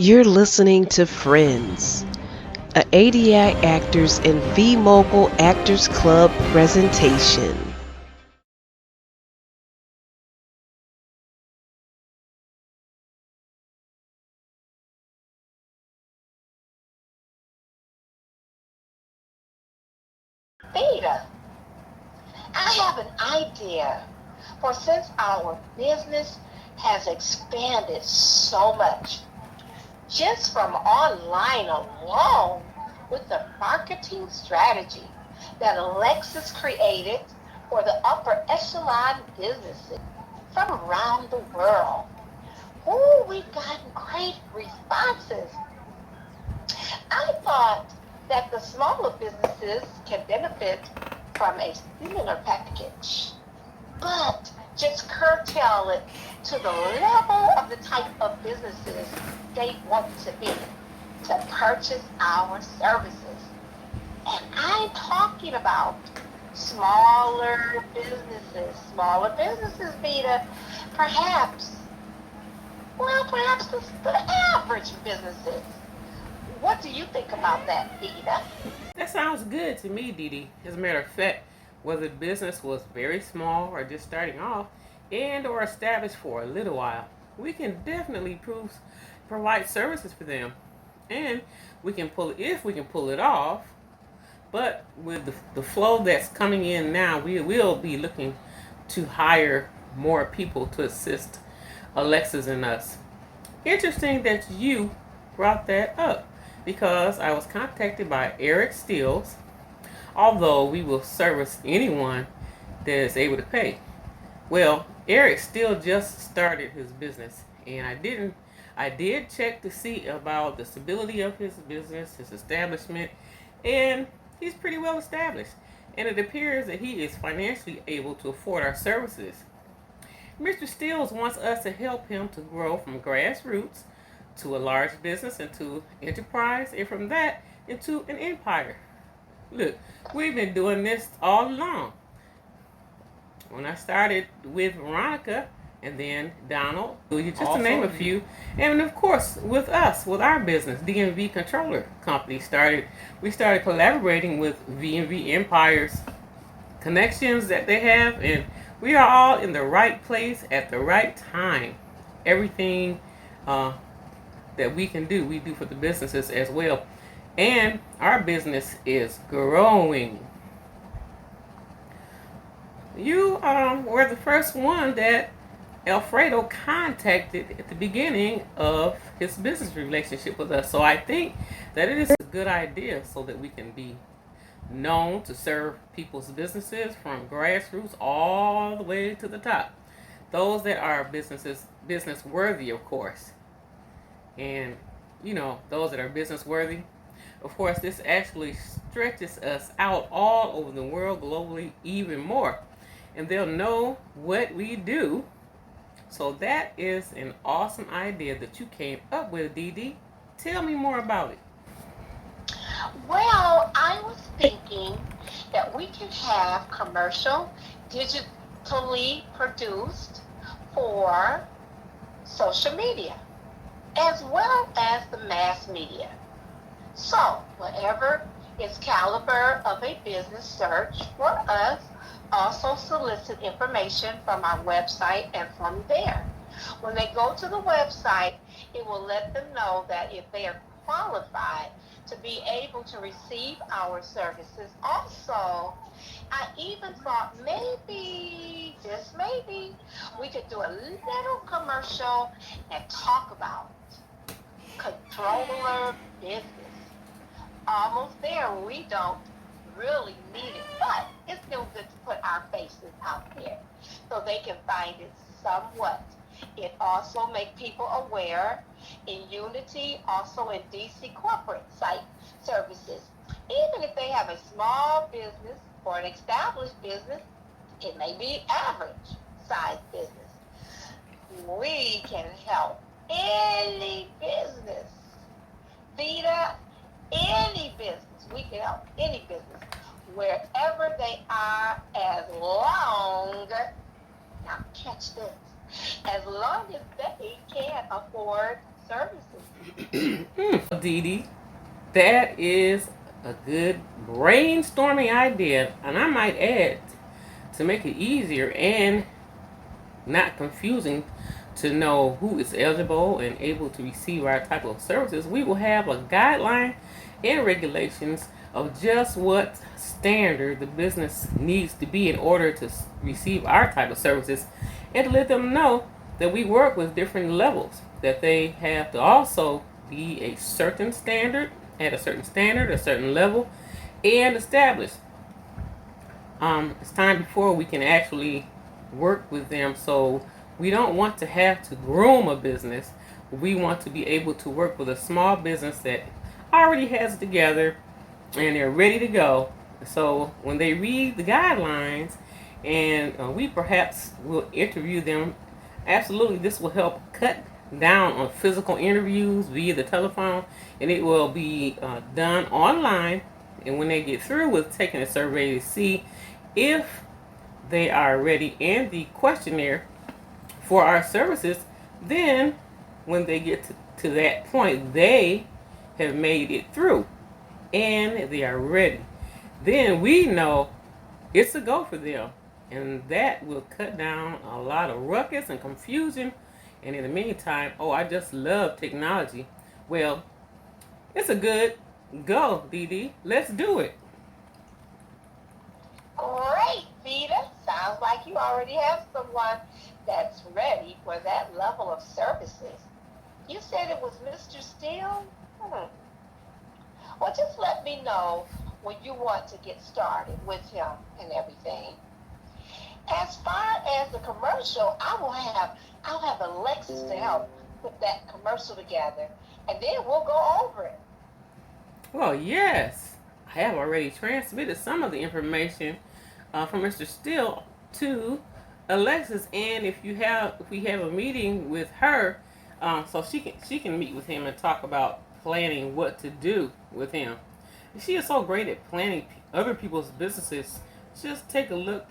You're listening to Friends, a ADI Actors and V Mogul Actors Club presentation. Vita, I have an idea. For since our business has expanded so much, just from online alone, with the marketing strategy that Alexis created for the upper echelon businesses from around the world. Oh, we've gotten great responses. I thought that the smaller businesses can benefit from a similar package, but just curtail it to the level of the type of businesses they want to be to purchase our services. And I'm talking about smaller businesses, Vita, perhaps, perhaps the average businesses. What do you think about that, Vita? That sounds good to me, Dee Dee. As a matter of fact, whether the business was very small or just starting off and or established for a little while, we can definitely provide services for them. And we can pull if we can pull it off, but with the flow that's coming in now, we will be looking to hire more people to assist Alexis and us. Interesting that you brought that up because I was contacted by Eric Stills, although we will service anyone that is able to pay. Well, Eric still just started his business, and I did check to see about the stability of his business, his establishment, and he's pretty well established. And it appears that he is financially able to afford our services. Mr. Stills wants us to help him to grow from grassroots to a large business into enterprise, and from that into an empire. Look, we've been doing this all along. When I started with Veronica and then Donald, just to name a few, and of course with us, with our business, DMV Controller Company we started collaborating with VMV Empire's connections that they have, and we are all in the right place at the right time. Everything that we can do, we do for the businesses as well. And our business is growing. You were the first one that Alfredo contacted at the beginning of his business relationship with us. So I think that it is a good idea so that we can be known to serve people's businesses from grassroots all the way to the top. Those that are business worthy, of course. And those that are business worthy, of course, this actually stretches us out all over the world globally even more. And they'll know what we do. So that is an awesome idea that you came up with, Dee Dee. Tell me more about it. Well, I was thinking that we can have commercial, digitally produced for social media, as well as the mass media. So, whatever is caliber of a business search for us, also solicit information from our website and from there. When they go to the website, it will let them know that if they are qualified to be able to receive our services. Also, I even thought maybe, just maybe, we could do a little commercial and talk about controller business. Almost there, we don't really need it, but it's still good to put our faces out there so they can find it somewhat. It also make people aware in Unity, also in DC corporate site services. Even if they have a small business or an established business, it may be average size business. We can help any business. Vita, any business. We can help any business wherever they are, as long, now catch this, as long as they can afford services. Dee Dee, that is a good brainstorming idea, and I might add, to make it easier and not confusing to know who is eligible and able to receive our type of services, we will have a guideline and regulations of just what standard the business needs to be in order to receive our type of services, and to let them know that we work with different levels, that they have to also be a certain standard, at a certain standard, a certain level, and established. It's time before we can actually work with them. So we don't want to have to groom a business. We want to be able to work with a small business that already has it together and they're ready to go. So when they read the guidelines, and we perhaps will interview them, absolutely this will help cut down on physical interviews via the telephone, and it will be done online. And when they get through with taking a survey to see if they are ready and the questionnaire for our services, then when they get to that point, they have made it through and they are ready. Then we know it's a go for them. And that will cut down a lot of ruckus and confusion. And in the meantime, oh, I just love technology. Well, it's a good go, Dee Dee. Let's do it. Great, Vita. Sounds like you already have someone that's ready for that level of services. You said it was Mr. Steele? Well, just let me know when you want to get started with him and everything. As far as the commercial, I'll have Alexis to help put that commercial together, and then we'll go over it. Well, yes. I have already transmitted some of the information from Mr. Steele to Alexis, and if we have a meeting with her, so she can meet with him and talk about planning what to do with him. She is so great at planning other people's businesses. Just take a look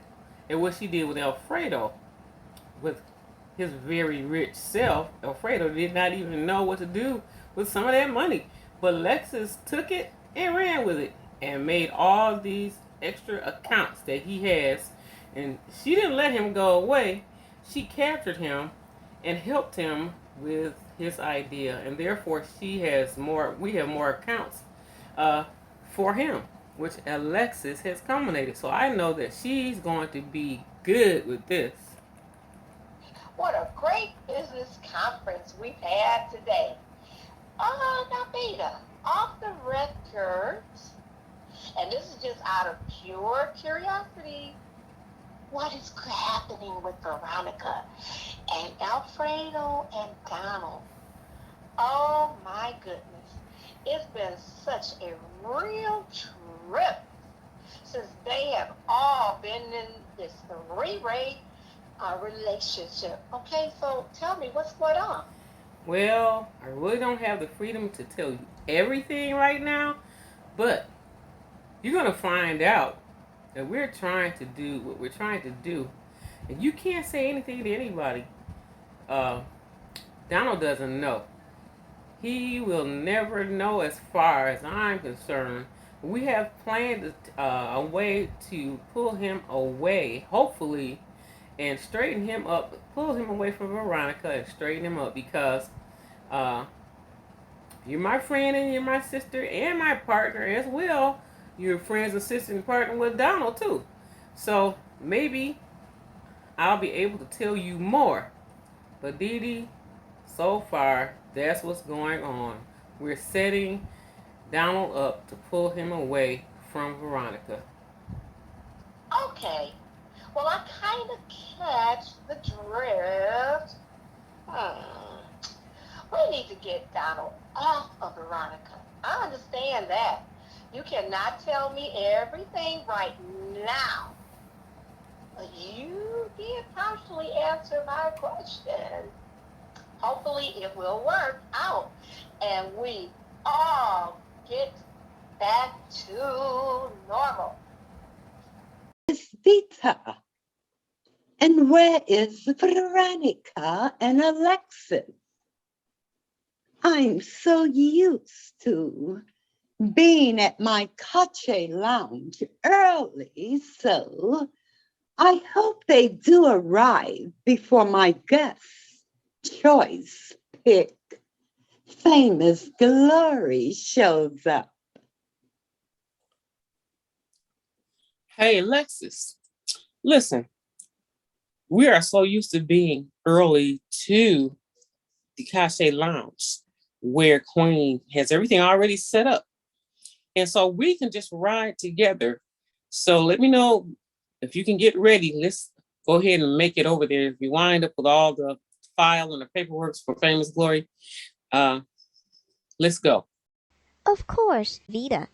at what she did with Alfredo, with his very rich self. Alfredo did not even know what to do with some of that money, but Alexis took it and ran with it and made all these extra accounts that he has. And she didn't let him go away. She captured him and helped him with his idea, and therefore she has more. We have more accounts uh, for him, which Alexis has culminated. So I know that she's going to be good with this. What a great business conference we've had today. Now, Beta, off the record, and this is just out of pure curiosity, what is happening with Veronica and Alfredo and Donald? Oh my goodness. It's been such a real trip since they have all been in this three-way relationship. Okay, so tell me what's going on. Well, I really don't have the freedom to tell you everything right now, but you're going to find out that we're trying to do what we're trying to do. And you can't say anything to anybody. Uh, Donald doesn't know. He will never know as far as I'm concerned. We have planned a way to pull him away, hopefully, and straighten him up, pull him away from Veronica and straighten him up, because uh, you're my friend and you're my sister and my partner as well. You're friends and sister and partner with Donald too. So maybe I'll be able to tell you more. But Dee Dee, so far, that's what's going on. We're setting Donald up to pull him away from Veronica. Okay. Well, I kind of catch the drift. Hmm. We need to get Donald off of Veronica. I understand that. You cannot tell me everything right now. But you did partially answer my question. Hopefully it will work out and we all get back to normal. Is Vita? And where is Veronica and Alexis? I'm so used to being at my Cache Lounge early, so I hope they do arrive before my guest's choice pick, Famous Glory, shows up. Hey, Alexis, listen, we are so used to being early to the Cache Lounge where Queen has everything already set up. And so we can just ride together. So let me know if you can get ready. Let's go ahead and make it over there. If you wind up with all the file and the paperwork for Famous Glory, let's go. Of course, Vita.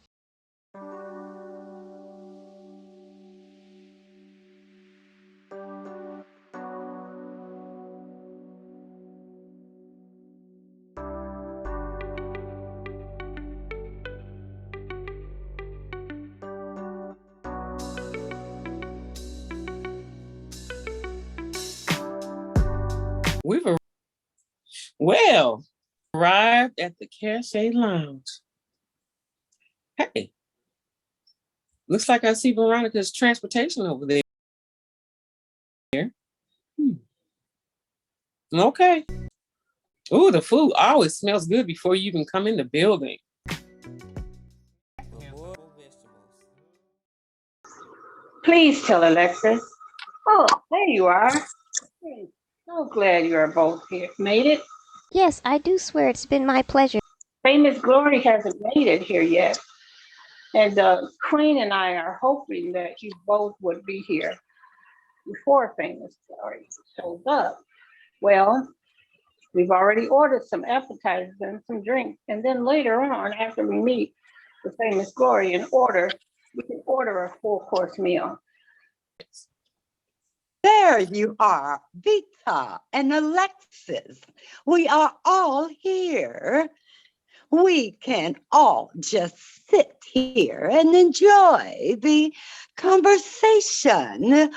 We've well arrived at the Cache Lounge. Hey, looks like I see Veronica's transportation over there. Okay. Ooh, the food always smells good before you even come in the building. Please tell Alexis. Oh, there you are. Hey, so glad you are both here. Made it. Yes, I do swear it's been my pleasure. Famous Glory hasn't made it here yet. And Queen and I are hoping that you both would be here before Famous Glory shows up. Well, we've already ordered some appetizers and some drinks. And then later on, after we meet the Famous Glory we can order a full course meal. There you are, Vita and Alexis. We are all here. We can all just sit here and enjoy the conversation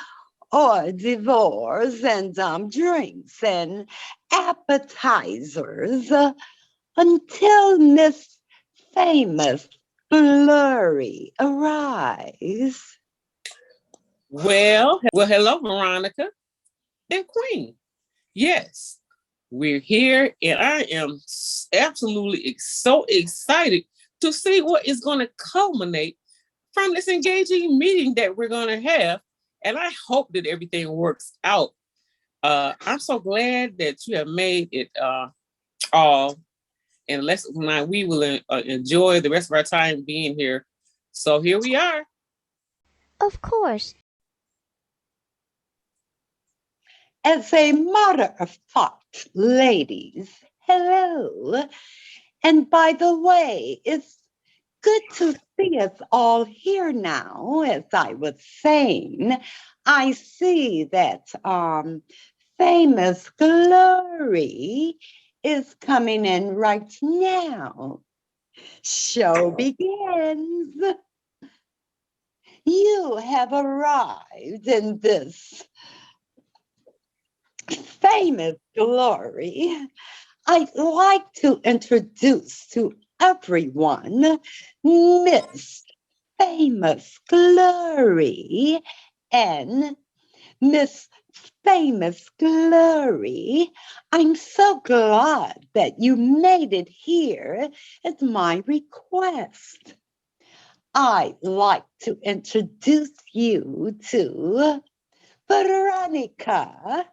or divorce and drinks and appetizers until Miss Famous Glory arrives. Well, hello, Veronica and Queen. Yes, we're here, and I am absolutely so excited to see what is going to culminate from this engaging meeting that we're going to have. And I hope that everything works out. I'm so glad that you have made it all. And we will enjoy the rest of our time being here. So here we are. Of course. As a matter of fact, ladies, hello. And by the way, it's good to see us all here now. As I was saying, I see that Famous Glory is coming in right now. Show begins. You have arrived in this Famous Glory. I'd like to introduce to everyone Miss Famous Glory and Miss Famous Glory. I'm so glad that you made it here at my request. I'd like to introduce you to Veronica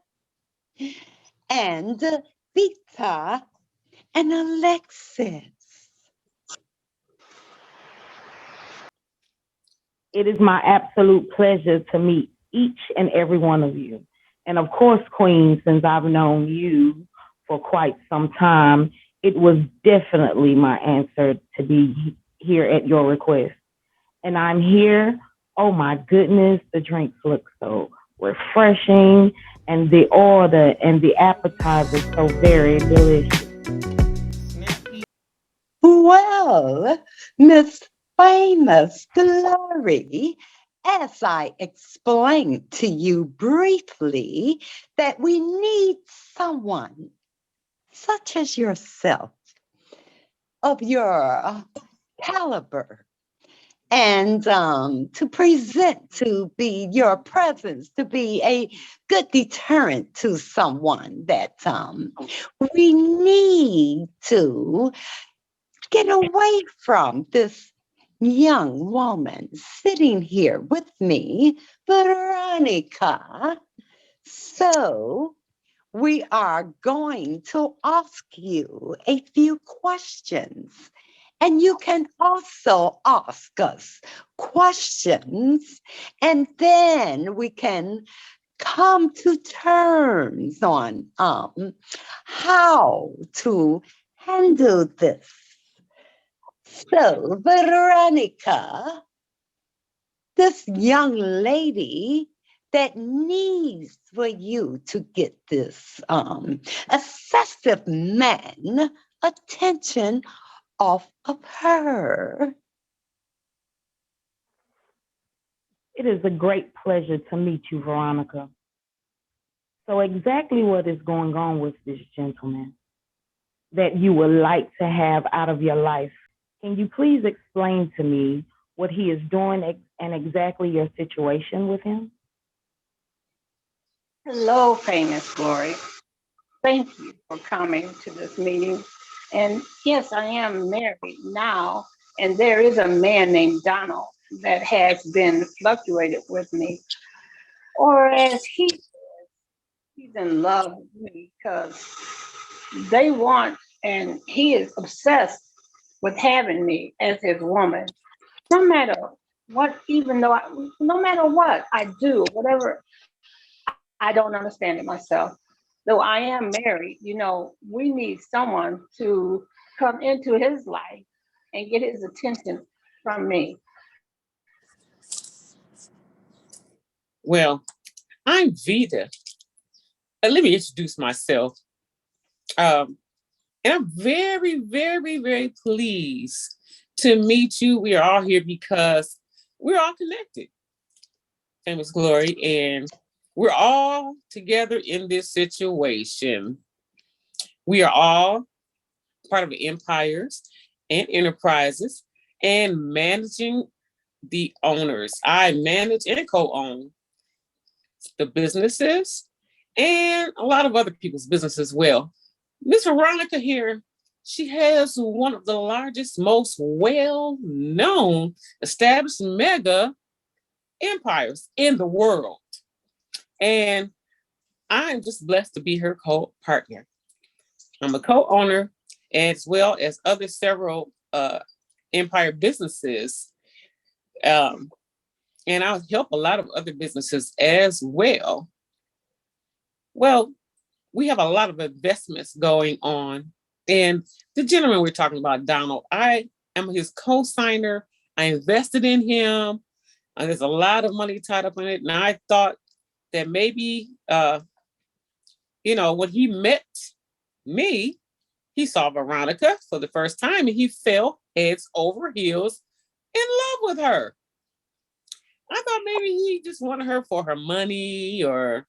and Vita and Alexis. It is my absolute pleasure to meet each and every one of you. And of course, Queen, since I've known you for quite some time, it was definitely my answer to be here at your request. And I'm here. Oh my goodness, the drinks look so refreshing, and the order and the appetizers so very delicious. Well, Miss Famous Glory, as I explained to you briefly, that we need someone such as yourself of your caliber and to present, to be your presence, to be a good deterrent to someone that we need to get away from this young woman sitting here with me, Veronica. So we are going to ask you a few questions. And you can also ask us questions, and then we can come to terms on how to handle this. So, Veronica, this young lady that needs for you to get this obsessive man attention off of her. It is a great pleasure to meet you, Veronica. So, exactly what is going on with this gentleman that you would like to have out of your life? Can you please explain to me what he is doing and exactly your situation with him? Hello, famous Glory. Thank you for coming to this meeting. And yes, I am married now, and there is a man named Donald that has been fluctuated with me, or as he says, he's in love with me because they want, and he is obsessed with having me as his woman. No matter what, even though no matter what I do, whatever, I don't understand it myself. Though I am married, we need someone to come into his life and get his attention from me. Well, I'm Vita. Let me introduce myself. Um, and I'm very, very, very pleased to meet you. We are all here because we're all connected, famous Glory, and we're all together in this situation. We are all part of empires and enterprises and managing the owners. I manage and co-own the businesses and a lot of other people's business as well. Miss Veronica here, she has one of the largest, most well-known established mega empires in the world. And I'm just blessed to be her co-partner. I'm a co-owner as well as other several empire businesses. And I help a lot of other businesses as well. Well, we have a lot of investments going on. And the gentleman we're talking about, Donald, I am his co-signer. I invested in him. There's a lot of money tied up in it. And I thought that maybe, when he met me, he saw Veronica for the first time and he fell heads over heels in love with her. I thought maybe he just wanted her for her money or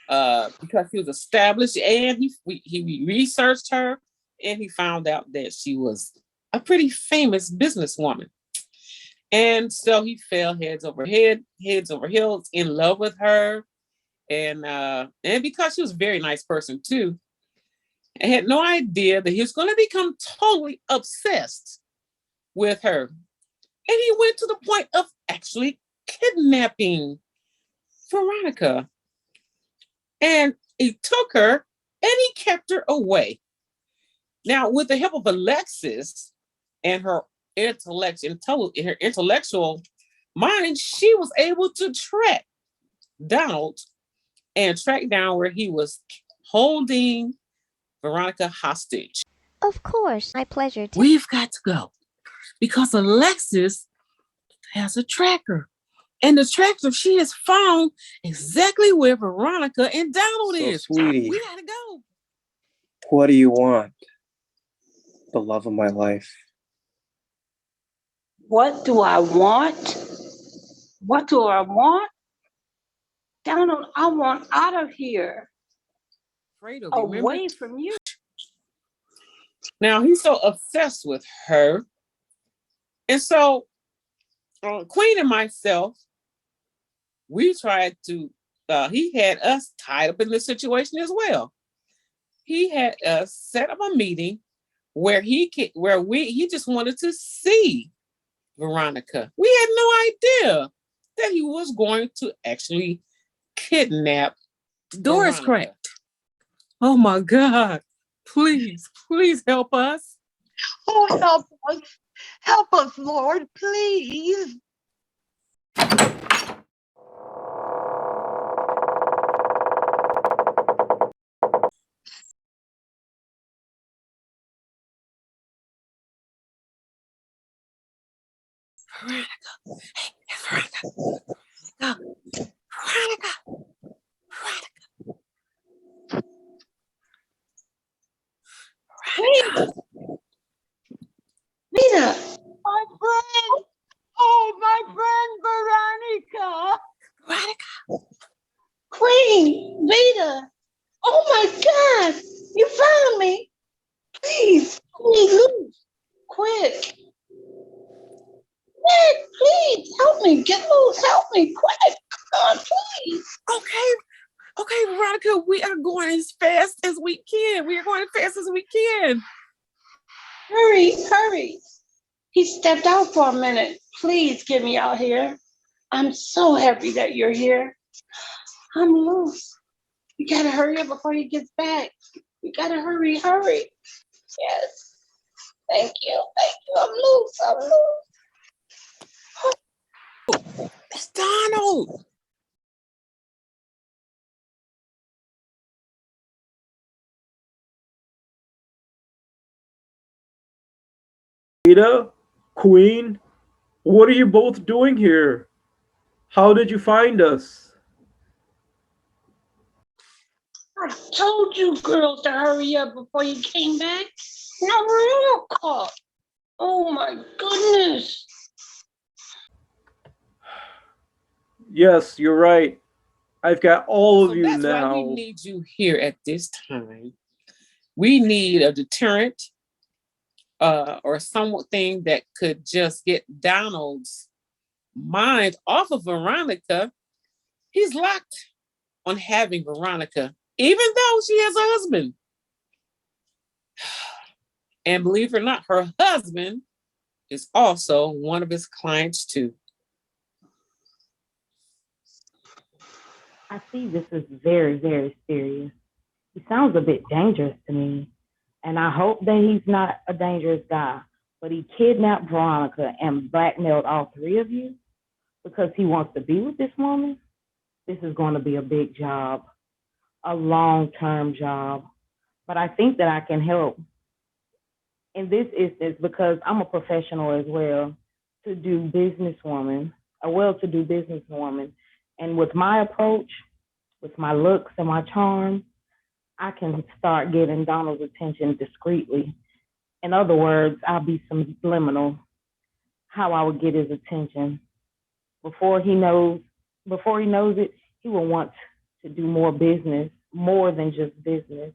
because he was established, and he researched her and he found out that she was a pretty famous businesswoman. And so he fell heads over heels in love with her. And because she was a very nice person too, I had no idea that he was going to become totally obsessed with her. And he went to the point of actually kidnapping Veronica. And he took her and he kept her away. Now, with the help of Alexis and her intellectual mind, she was able to track Donald and track down where he was holding Veronica hostage. Of course, my pleasure. We've got to go because Alexis has a tracker. And the tracker, she has found exactly where Veronica and Donald is. Sweetie, we gotta go. What do you want? The love of my life. What do I want? What do I want? Donald, I want out of here, Fredo, away from you. Now he's so obsessed with her. And so Queen and myself, we tried to, he had us tied up in this situation as well. He had us set up a meeting where he just wanted to see Veronica. We had no idea that he was going to actually kidnap. The door is cracked. Oh my God. Please help us. Oh, help us, Lord, please. Veronica. Hey, Veronica. Veronica. Vita, Vita, My friend. Oh, my friend Veronica. Veronica. Queen, Vita. Oh my God, you found me. Please, please, loose. Quick. Quick, please, help me. Get loose. Help me. Quick. Come on, please. Okay, Veronica, we are going as fast as we can. We are going as fast as we can. Hurry, hurry. He stepped out for a minute. Please get me out here. I'm so happy that you're here. I'm loose. You gotta hurry up before he gets back. You gotta hurry, hurry. Yes. Thank you. I'm loose. It's Donald. Vita, Queen, what are you both doing here? How did you find us? I told you girls to hurry up before you came back. Now we're all caught. Oh my goodness. Yes, you're right. I've got all of So you that's why we now. need you here at this time. We need a deterrent or something that could just get Donald's mind off of Veronica. He's locked on having Veronica, even though she has a husband. And believe it or not, her husband is also one of his clients too. I see this is very, very serious. He sounds a bit dangerous to me. And I hope that he's not a dangerous guy. But he kidnapped Veronica and blackmailed all three of you because he wants to be with this woman. This is going to be a big job, a long-term job. But I think that I can help in this instance because I'm a professional as well, to do businesswoman, a well-to-do businesswoman. And with my approach, with my looks and my charm, I can start getting Donald's attention discreetly. In other words, I'll be subliminal how I would get his attention. Before he knows before he knows it, he will want to do more business, more than just business,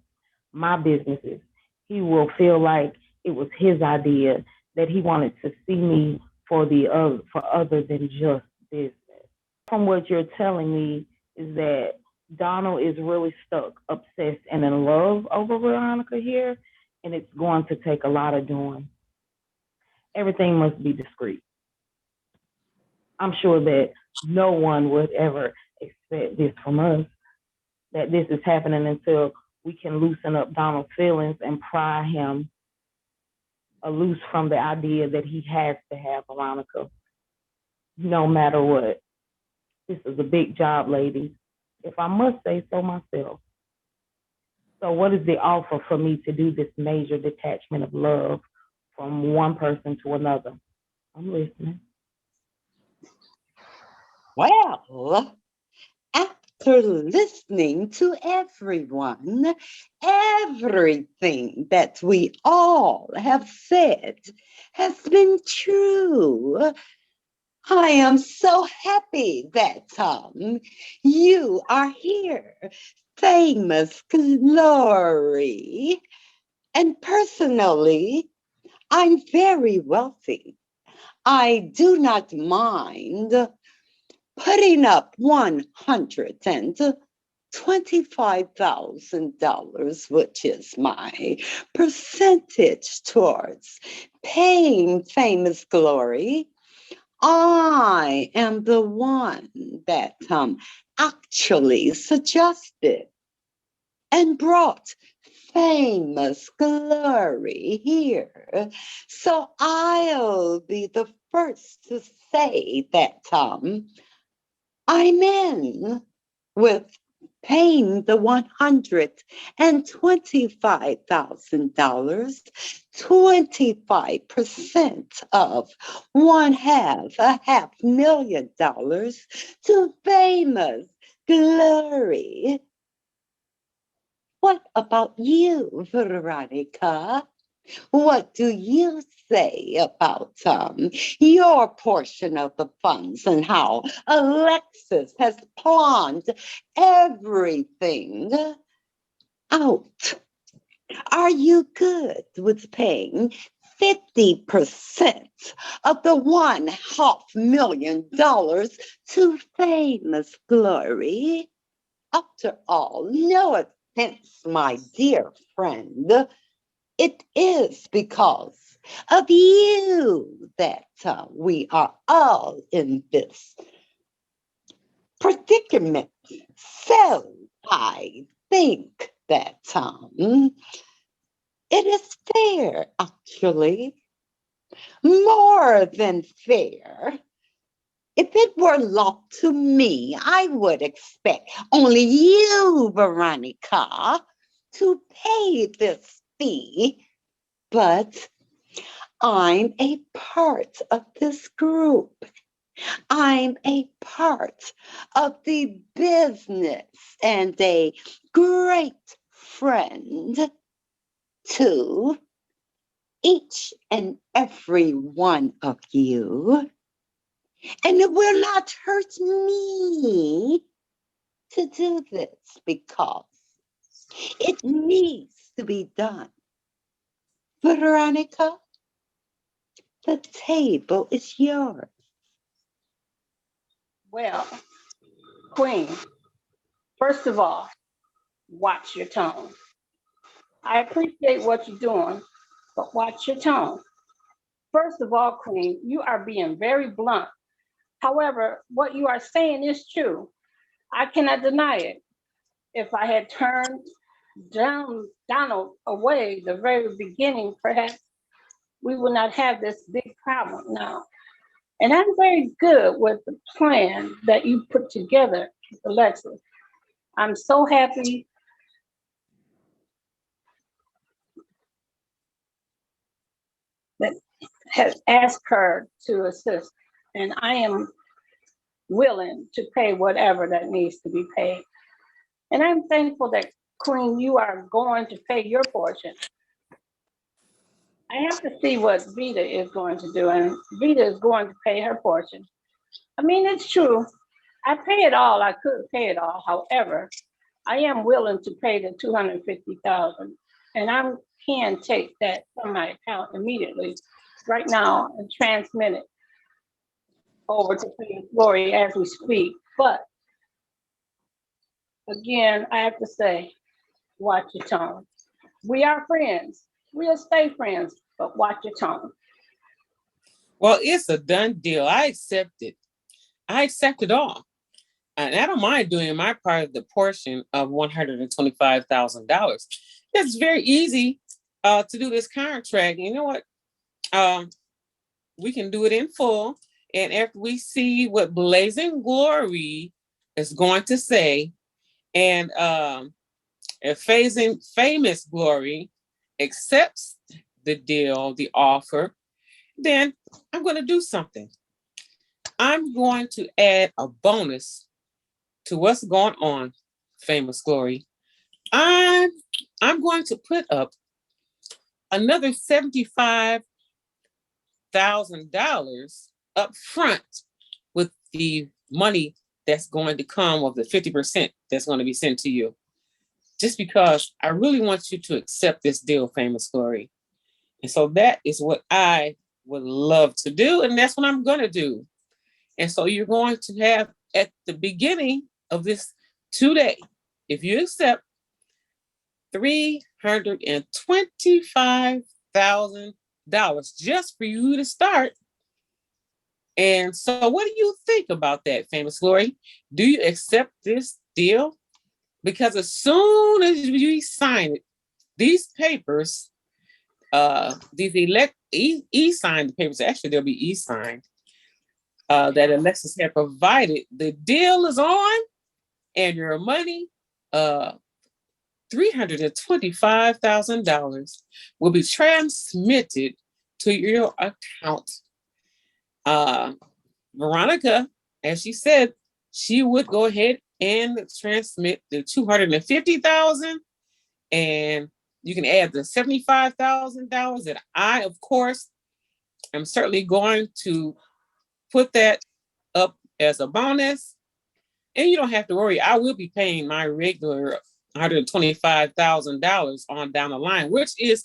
my businesses. He will feel like it was his idea, that he wanted to see me for other than just business. From what you're telling me is that Donald is really stuck, obsessed, and in love over Veronica here, and it's going to take a lot of doing. Everything must be discreet. I'm sure that no one would ever expect this from us, that this is happening until we can loosen up Donald's feelings and pry him loose from the idea that he has to have Veronica, no matter what. This is a big job, ladies, if I must say so myself. So, what is the offer for me to do this major detachment of love from one person to another? I'm listening. Well, after listening to everyone, everything that we all have said has been true. I am so happy that you are here. Famous Glory. And personally, I'm very wealthy. I do not mind putting up $125,000, which is my percentage towards paying Famous Glory. I am the one that actually suggested and brought Famous Glory here. So I'll be the first to say that I'm in with paying the $125,000, 25% of $500,000 to Famous Glory. What about you, Veronica? What do you say about your portion of the funds and how Alexis has planned everything out? Are you good with paying 50% of the $500,000 to Famous Glory? After all, no offense, my dear friend, it is because of you that we are all in this predicament. So I think that it is fair, actually, more than fair. If it were left to me, I would expect only you, Veronica, to pay this fee. But I'm a part of this group. I'm a part of the business and a great friend to each and every one of you. And it will not hurt me to do this because it needs to be done. Veronica, the table is yours. Well, Queen, first of all, watch your tone. I appreciate what you're doing, but watch your tone. First of all, Queen, you are being very blunt. However, what you are saying is true. I cannot deny it. If I had turned Donald away the very beginning, perhaps we would not have this big problem now. And I'm very good with the plan that you put together, Alexis. I'm so happy that has asked her to assist, and I am willing to pay whatever that needs to be paid. And I'm thankful that, Queen, you are going to pay your portion. I have to see what Vita is going to do, and Vita is going to pay her portion. I mean, it's true. I pay it all. I could pay it all. However, I am willing to pay the 250,000, and I can take that from my account immediately, right now, and transmit it over to Queen Glory as we speak. But again, I have to say, watch your tone. We are friends. We'll stay friends, but watch your tone. Well, it's a done deal. I accept it. I accept it all. And I don't mind doing my part of the portion of $125,000. It's very easy to do this contract. You know what? We can do it in full. And after we see what Blazing Glory is going to say, and if Famous Glory accepts the deal, the offer, then I'm going to do something. I'm going to add a bonus to what's going on, Famous Glory. I'm going to put up another $75,000 up front with the money that's going to come of the 50% that's going to be sent to you just because I really want you to accept this deal, Famous Glory. And so that is what I would love to do, and that's what I'm going to do. And so you're going to have at the beginning of this today, if you accept $325,000 just for you to start. And so what do you think about that, Famous Glory? Do you accept this deal? Because as soon as you sign it, these papers, these e-signed papers, actually they'll be e-signed, that Alexis had provided, the deal is on, and your money, $325,000 will be transmitted to your account. Veronica, as she said, she would go ahead and transmit the $250,000, and you can add the $75,000 that I, of course, am certainly going to put that up as a bonus. And you don't have to worry, I will be paying my regular $125,000 on down the line, which is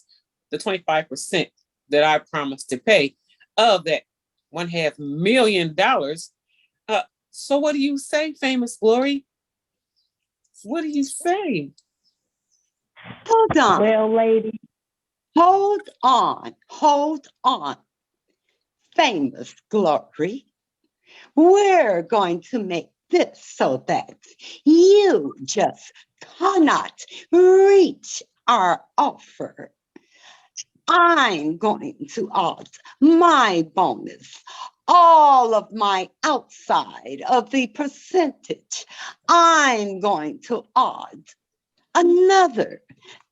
the 25% that I promised to pay of that $1.5 million. So what do you say, Famous Glory? What do you say? Hold on. Well, lady. Hold on. Hold on. Famous Glory. We're going to make this so that you just cannot reach our offer. I'm going to add my bonus, all of my outside of the percentage. I'm going to add another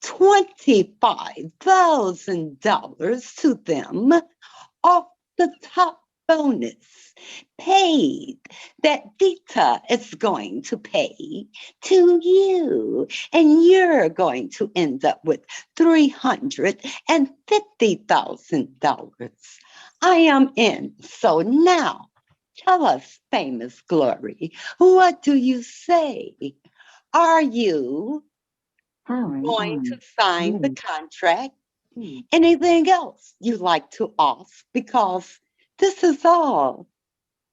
$25,000 to them off the top bonus paid that Vita is going to pay to you. And you're going to end up with $350,000. I am in. So now, tell us, Famous Glory, what do you say? Are you going to sign the contract? Anything else you'd like to ask? Because this is all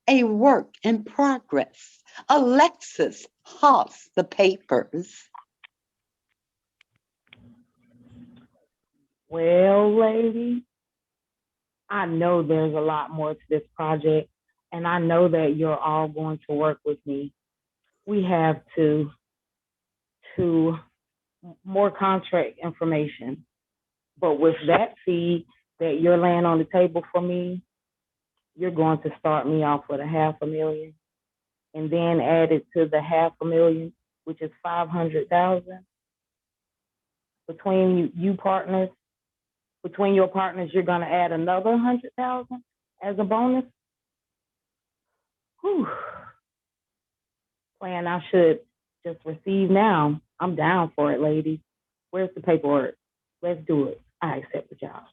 a work in progress. Alexis has the papers. Well, lady, I know there's a lot more to this project, and I know that you're all going to work with me. We have to more contract information. But with that fee that you're laying on the table for me, you're going to start me off with $500,000 and then add it to the $500,000, which is 500,000. Between you partners, between your partners, you're going to add another 100,000 as a bonus. Whew. Plan I should just receive now. I'm down for it, ladies. Where's the paperwork? Let's do it. I accept the job.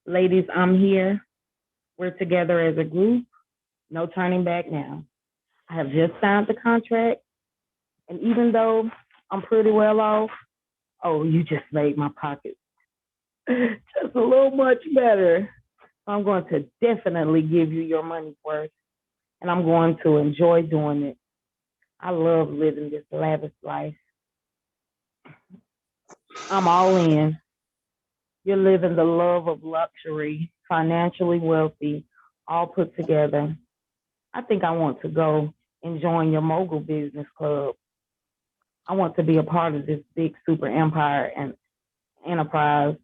Ladies, I'm here. We're together as a group. No turning back now. I have just signed the contract. And even though I'm pretty well off, oh, you just made my pocket just a little much better. I'm going to definitely give you your money's worth. And I'm going to enjoy doing it. I love living this lavish life. I'm all in. You're living the love of luxury, financially wealthy, all put together. I think I want to go and join your mogul business club. I want to be a part of this big super empire and enterprise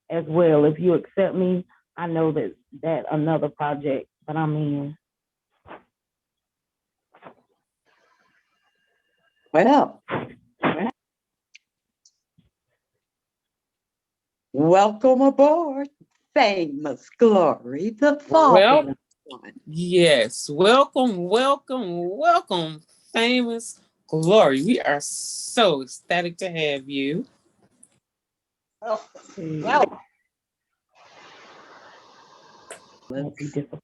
as well. If you accept me, I know that another project, but I'm in. Well, welcome aboard, Famous Glory, the father. Yes, welcome, Famous Glory. We are so ecstatic to have you. Well, Won't be disappointed.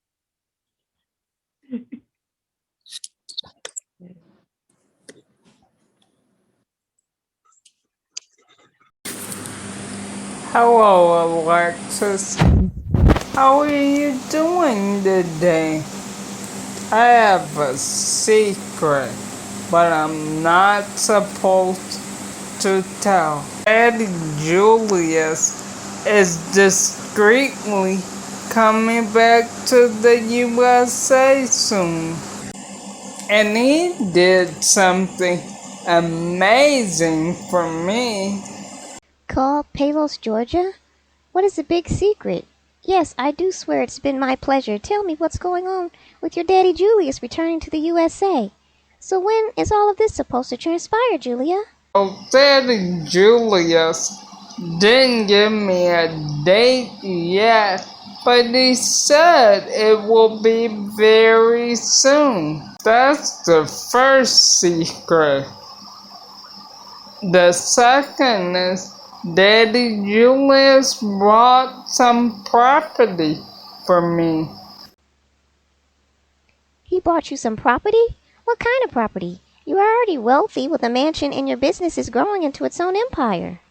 Hello, Alexis. How are you doing today? I have a secret, but I'm not supposed to tell. Daddy Julius is discreetly coming back to the USA soon. And he did something amazing for me. Call Palos, Georgia? What is the big secret? Yes, I do swear it's been my pleasure. Tell me what's going on with your daddy Julius returning to the USA. So when is all of this supposed to transpire, Julia? Well, Daddy Julius didn't give me a date yet, but he said it will be very soon. That's the first secret. The second is Daddy Julius bought some property for me. He bought you some property? What kind of property? You are already wealthy with a mansion and your business is growing into its own empire.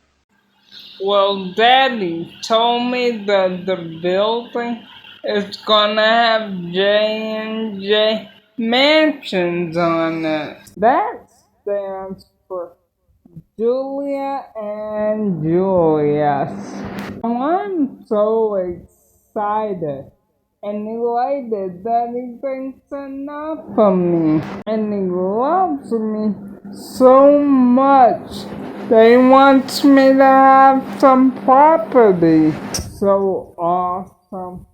Well, Daddy told me that the building is gonna have J&J Mansions on it. That stands for Julia and Julius. I'm so excited and elated that he thinks enough of me. And he loves me so much that he wants me to have some property. So awesome.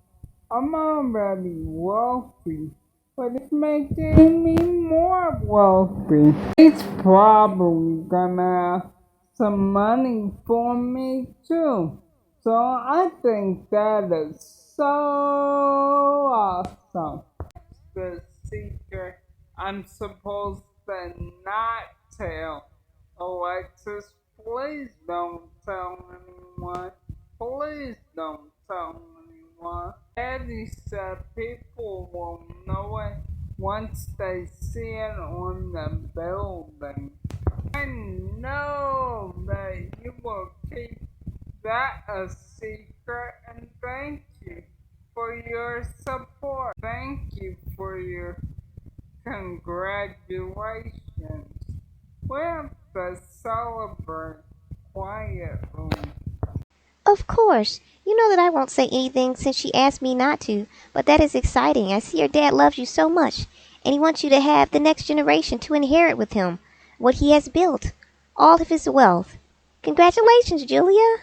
I'm already wealthy, but it's making me more wealthy. He's probably gonna have some money for me too. So I think that is so awesome. The secret I'm supposed to not tell. Alexis, please don't tell anyone. Please don't tell anyone. Daddy said people will know it once they see it on the building. I know that you will keep that a secret, and thank you for your support. Thank you for your congratulations. We have to celebrate quietly. Of course. You know that I won't say anything since she asked me not to, but that is exciting. I see your dad loves you so much, and he wants you to have the next generation to inherit with him what he has built, all of his wealth. Congratulations, Julia.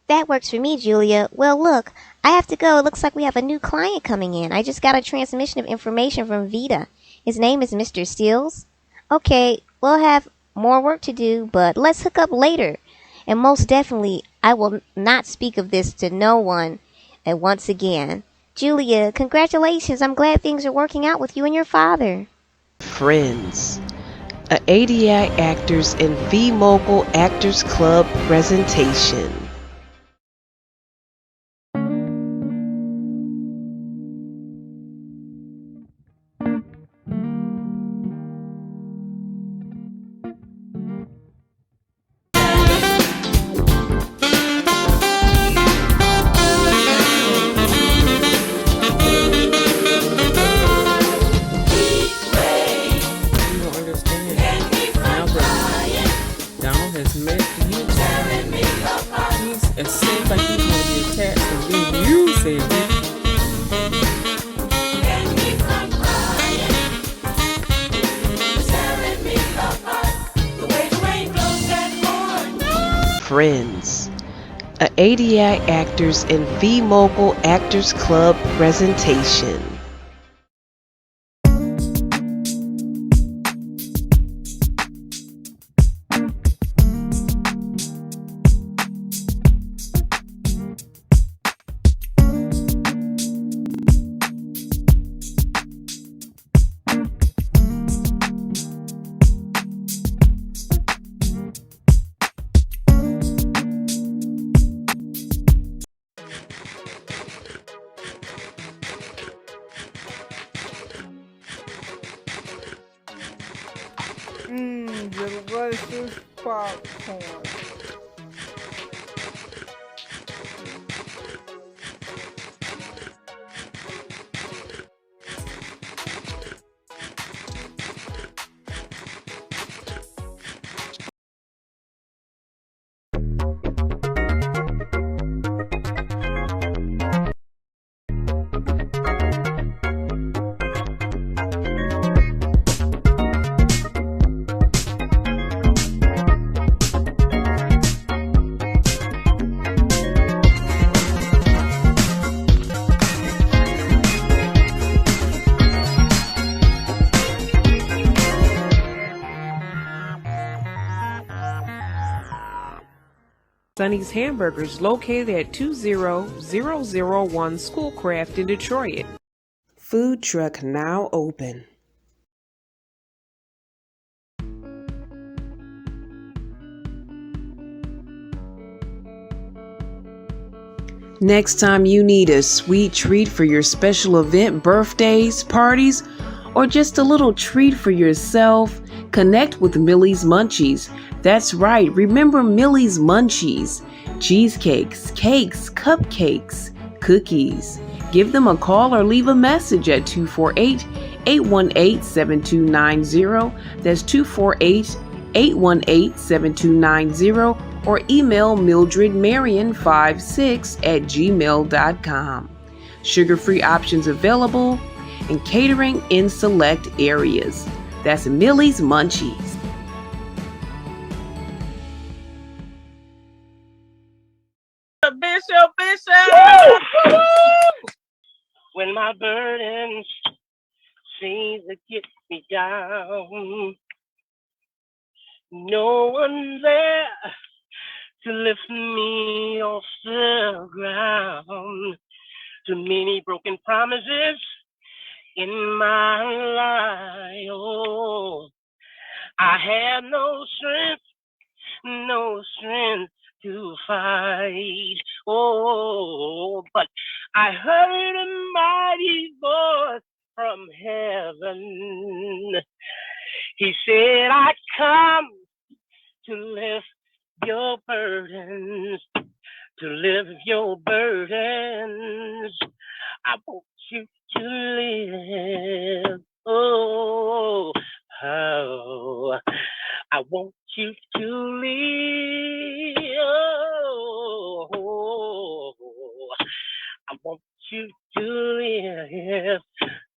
That works for me, Julia. Well, look, I have to go. It looks like we have a new client coming in. I just got a transmission of information from Vita. His name is Mr. Steels. Okay, we'll have more work to do, but let's hook up later. And most definitely, I will not speak of this to no one. And once again, Julia, congratulations. I'm glad things are working out with you and your father. Friends, a ADI Actors and V Mogul Actors Club presentation. You don't understand. Now that Donald has met you, it seems like he's going to be attached to me. You said Friends, a ADI Actors and V Mogul Actors Club presentation. delicious popcorn. Sonny's Hamburgers, located at 20001 Schoolcraft in Detroit. Food truck now open. Next time you need a sweet treat for your special event, birthdays, parties, or just a little treat for yourself, connect with Millie's Munchies. That's right, remember Millie's Munchies. Cheesecakes, cakes, cupcakes, cookies. Give them a call or leave a message at 248-818-7290. That's 248-818-7290. Or email mildredmarion56@gmail.com. Sugar-free options available and catering in select areas. That's Millie's Munchies. Bishop. When my burdens seem to get me down, no one there to lift me off the ground. Too many broken promises in my life. Oh, I have no strength to fight. Oh, but I heard a mighty voice from heaven. He said, I come to lift your burdens, to lift your burdens. I want you to live. Oh, I want you to live. Oh, I want you to live.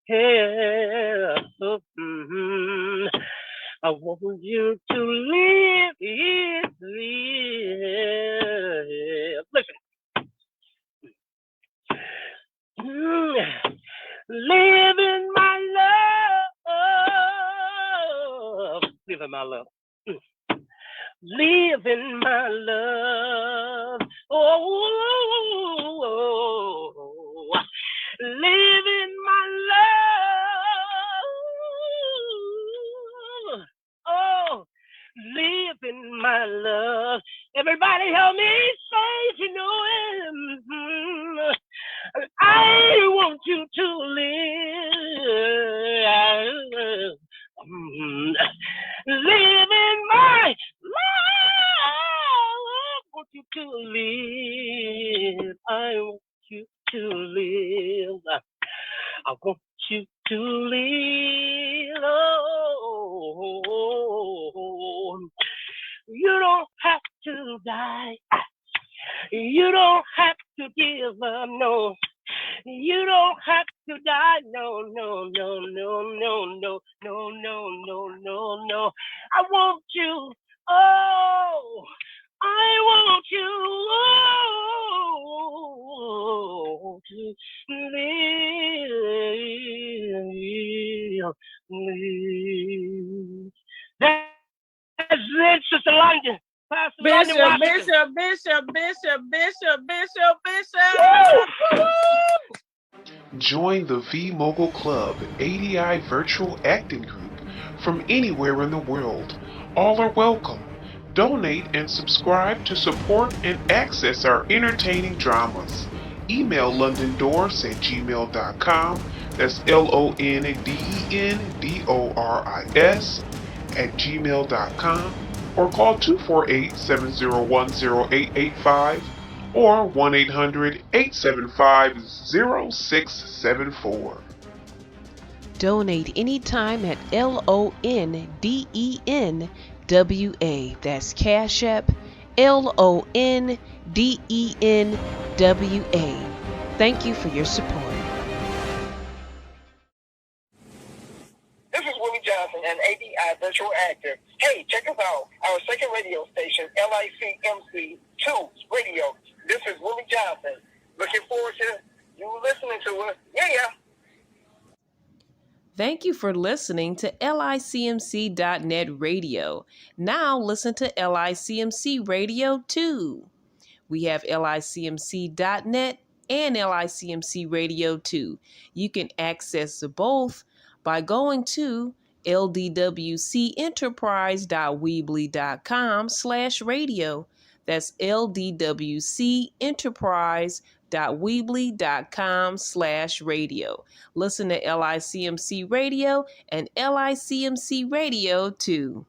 Yeah. I want you to live. Listen. Live in my love. Live in my love. Live in my love. Oh, live in my love. Oh, live in my love. Everybody help me say if you know him. I want you to live. Live in my love. I want you to live. I want you to live. I want you to live. Oh, you don't have to die. You don't have to give up. No. You don't have to die. No. I want you. Oh, I want you to live. That's it, Sister London. Pastor London Washington. Bishop. Join the V-Mogul Club ADI Virtual Acting Group from anywhere in the world. All are welcome. Donate and subscribe to support and access our entertaining dramas. Email londondoris@gmail.com. That's LONDENDORIS @gmail.com or call 248-701-0885 or 1-800-875-0674. Donate anytime at LONDENWA. That's Cash App LONDENWA. Thank you for your support. This is Willie Johnson, an ADI virtual actor. Hey, check us out. Our second radio station, LICMC2 Radio. This is Willie Johnson. Looking forward to you listening to us. Yeah. Thank you for listening to LICMC.net radio. Now listen to LICMC Radio 2. We have LICMC.net and LICMC Radio 2. You can access both by going to ldwcenterprise.weebly.com/radio. That's ldwcenterprise.weebly.com/radio. Listen to LICMC Radio and LICMC Radio 2.